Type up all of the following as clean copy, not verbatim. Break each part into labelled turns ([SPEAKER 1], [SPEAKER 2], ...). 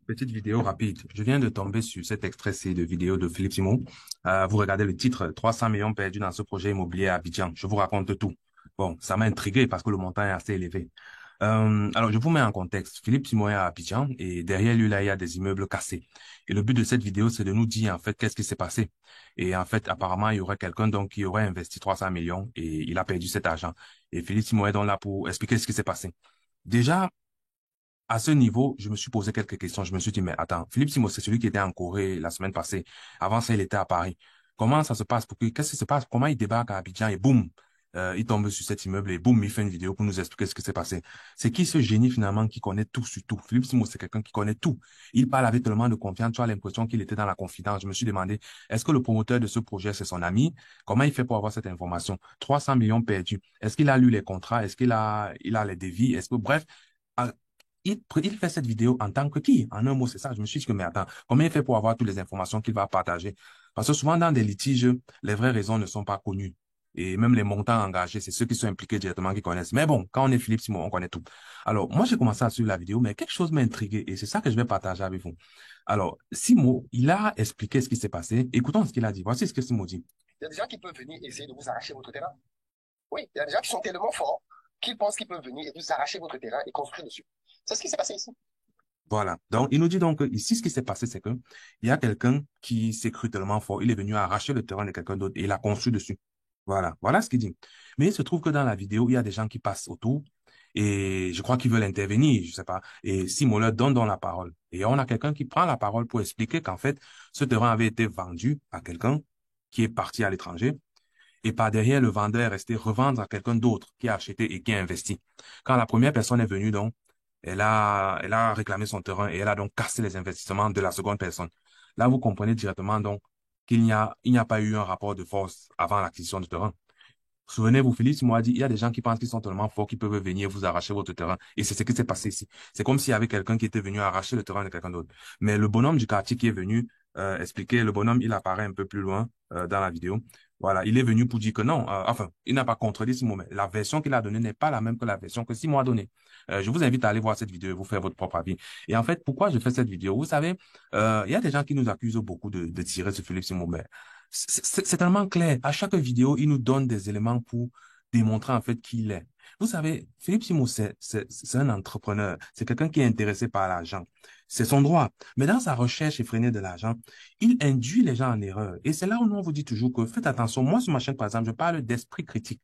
[SPEAKER 1] Petite vidéo rapide. Je viens de tomber sur cet extrait de vidéo de Philippe Simon. Vous regardez le titre, 300 millions perdus dans ce projet immobilier à Abidjan. Je vous raconte tout. Bon, ça m'a intrigué parce que le montant est assez élevé. Alors, je vous mets en contexte. Philippe Simon est à Abidjan et derrière lui, là, il y a des immeubles cassés. Et le but de cette vidéo, c'est de nous dire, en fait, qu'est-ce qui s'est passé. Et en fait, apparemment, il y aurait quelqu'un donc qui aurait investi 300 millions et il a perdu cet argent. Et Philippe Simon est donc là pour expliquer ce qui s'est passé. Déjà, à ce niveau, je me suis posé quelques questions. Je me suis dit, mais attends, Philippe Simo, c'est celui qui était en Corée la semaine passée. Avant ça, il était à Paris. Comment ça se passe? Qu'est-ce qui se passe? Comment il débarque à Abidjan et boum, il tombe sur cet immeuble et boum, il fait une vidéo pour nous expliquer ce qui s'est passé. C'est qui ce génie finalement qui connaît tout sur tout? Philippe Simo, c'est quelqu'un qui connaît tout. Il parle avec tellement de confiance. Tu as l'impression qu'il était dans la confidence. Je me suis demandé, est-ce que le promoteur de ce projet, c'est son ami? Comment il fait pour avoir cette information? 300 millions perdus. Est-ce qu'il a lu les contrats? Est-ce qu'il a les devis? Bref, il fait cette vidéo en tant que qui? En un mot, c'est ça. Je me suis dit que, mais attends, comment il fait pour avoir toutes les informations qu'il va partager? Parce que souvent, dans des litiges, les vraies raisons ne sont pas connues. Et même les montants engagés, c'est ceux qui sont impliqués directement qui connaissent. Mais bon, quand on est Philippe Simon, on connaît tout. Alors, moi, j'ai commencé à suivre la vidéo, mais quelque chose m'a intrigué et c'est ça que je vais partager avec vous. Alors, Simon, il a expliqué ce qui s'est passé. Écoutons ce qu'il a dit. Voici ce que Simon dit.
[SPEAKER 2] Il y a des gens qui peuvent venir essayer de vous arracher votre terrain. Oui, il y a des gens qui sont tellement forts qu'ils pensent qu'ils peuvent venir et vous arracher votre terrain et construire dessus. C'est ce qui s'est passé ici.
[SPEAKER 1] Voilà. Donc, il nous dit donc que ici, ce qui s'est passé, c'est que il y a quelqu'un qui s'est cru tellement fort. Il est venu arracher le terrain de quelqu'un d'autre et il a construit dessus. Voilà. Voilà ce qu'il dit. Mais il se trouve que dans la vidéo, il y a des gens qui passent autour et je crois qu'ils veulent intervenir, je sais pas. Et Simon leur donne la parole. Et on a quelqu'un qui prend la parole pour expliquer qu'en fait, ce terrain avait été vendu à quelqu'un qui est parti à l'étranger. Et par derrière, le vendeur est resté revendre à quelqu'un d'autre qui a acheté et qui a investi. Quand la première personne est venue, donc, elle a réclamé son terrain et elle a donc cassé les investissements de la seconde personne. Là, vous comprenez directement donc il n'y a pas eu un rapport de force avant l'acquisition du terrain. Souvenez-vous, Félix m'a dit, il y a des gens qui pensent qu'ils sont tellement forts qu'ils peuvent venir vous arracher votre terrain. Et c'est ce qui s'est passé ici. C'est comme s'il y avait quelqu'un qui était venu arracher le terrain de quelqu'un d'autre. Mais le bonhomme du quartier qui est venu expliquer, le bonhomme, il apparaît un peu plus loin dans la vidéo. Voilà, il est venu pour dire que non, enfin, il n'a pas contredit Simon, mais la version qu'il a donnée n'est pas la même que la version que Simon a donnée. Je vous invite à aller voir cette vidéo et vous faire votre propre avis. Et en fait, pourquoi je fais cette vidéo? Vous savez, il y a des gens qui nous accusent beaucoup de tirer sur Philippe Simon, mais c'est tellement clair. À chaque vidéo, il nous donne des éléments pour démontrer en fait qui il est. Vous savez, Philippe Simon, c'est un entrepreneur. C'est quelqu'un qui est intéressé par l'argent. C'est son droit. Mais dans sa recherche effrénée de l'argent, il induit les gens en erreur. Et c'est là où nous, on vous dit toujours que faites attention. Moi, sur ma chaîne, par exemple, je parle d'esprit critique.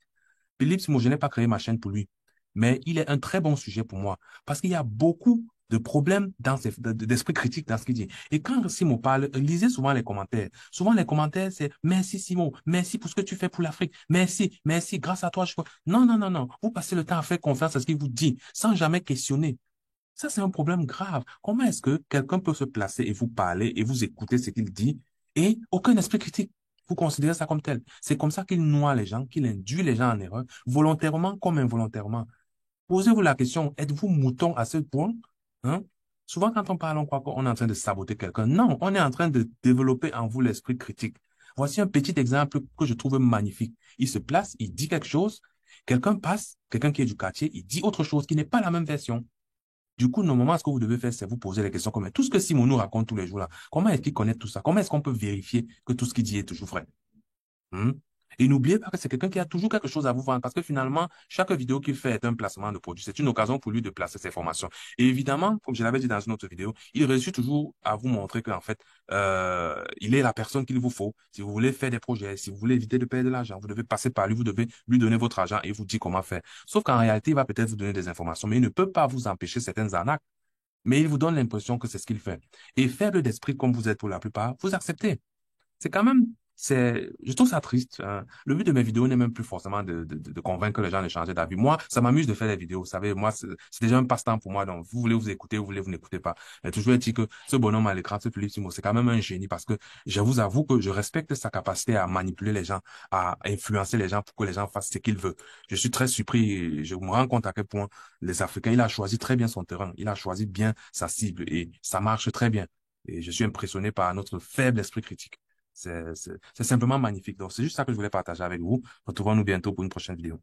[SPEAKER 1] Philippe Simon, je n'ai pas créé ma chaîne pour lui, mais il est un très bon sujet pour moi parce qu'il y a beaucoup de problèmes d'esprit critique dans ce qu'il dit. Et quand Simon parle, lisez souvent les commentaires. Souvent, les commentaires, c'est merci Simon, merci pour ce que tu fais pour l'Afrique, merci, merci, grâce à toi. Non, non, non, non. Vous passez le temps à faire confiance à ce qu'il vous dit sans jamais questionner. Ça, c'est un problème grave. Comment est-ce que quelqu'un peut se placer et vous parler et vous écouter ce qu'il dit et aucun esprit critique? Vous considérez ça comme tel. C'est comme ça qu'il noie les gens, qu'il induit les gens en erreur, volontairement comme involontairement. Posez-vous la question, êtes-vous mouton à ce point? Hein? Souvent, quand on parle, on croit qu'on est en train de saboter quelqu'un. Non, on est en train de développer en vous l'esprit critique. Voici un petit exemple que je trouve magnifique. Il se place, il dit quelque chose, quelqu'un passe, quelqu'un qui est du quartier, il dit autre chose qui n'est pas la même version. Du coup, normalement, ce que vous devez faire, c'est vous poser les questions comme tout ce que Simon nous raconte tous les jours là. Comment est-ce qu'il connaît tout ça? Comment est-ce qu'on peut vérifier que tout ce qu'il dit est toujours vrai? Hmm. Et n'oubliez pas que c'est quelqu'un qui a toujours quelque chose à vous vendre parce que finalement, chaque vidéo qu'il fait est un placement de produit. C'est une occasion pour lui de placer ses formations. Et évidemment, comme je l'avais dit dans une autre vidéo, il réussit toujours à vous montrer qu'en fait, il est la personne qu'il vous faut. Si vous voulez faire des projets, si vous voulez éviter de perdre de l'argent, vous devez passer par lui, vous devez lui donner votre argent et il vous dit comment faire. Sauf qu'en réalité, il va peut-être vous donner des informations, mais il ne peut pas vous empêcher certaines arnaques. Mais il vous donne l'impression que c'est ce qu'il fait. Et faible d'esprit comme vous êtes pour la plupart, vous acceptez. C'est quand même, je trouve ça triste, hein. Le but de mes vidéos n'est même plus forcément de convaincre les gens de changer d'avis. Moi, ça m'amuse de faire des vidéos. Vous savez, moi, c'est déjà un passe-temps pour moi. Donc, vous voulez vous écouter, vous voulez vous n'écoutez pas. Mais toujours est-il que ce bonhomme à l'écran, ce Philippe Simo, c'est quand même un génie parce que je vous avoue que je respecte sa capacité à manipuler les gens, à influencer les gens pour que les gens fassent ce qu'il veut. Je suis très surpris et je me rends compte à quel point les Africains, il a choisi très bien son terrain. Il a choisi bien sa cible et ça marche très bien. Et je suis impressionné par notre faible esprit critique. C'est simplement magnifique. Donc, c'est juste ça que je voulais partager avec vous. Retrouvons-nous bientôt pour une prochaine vidéo.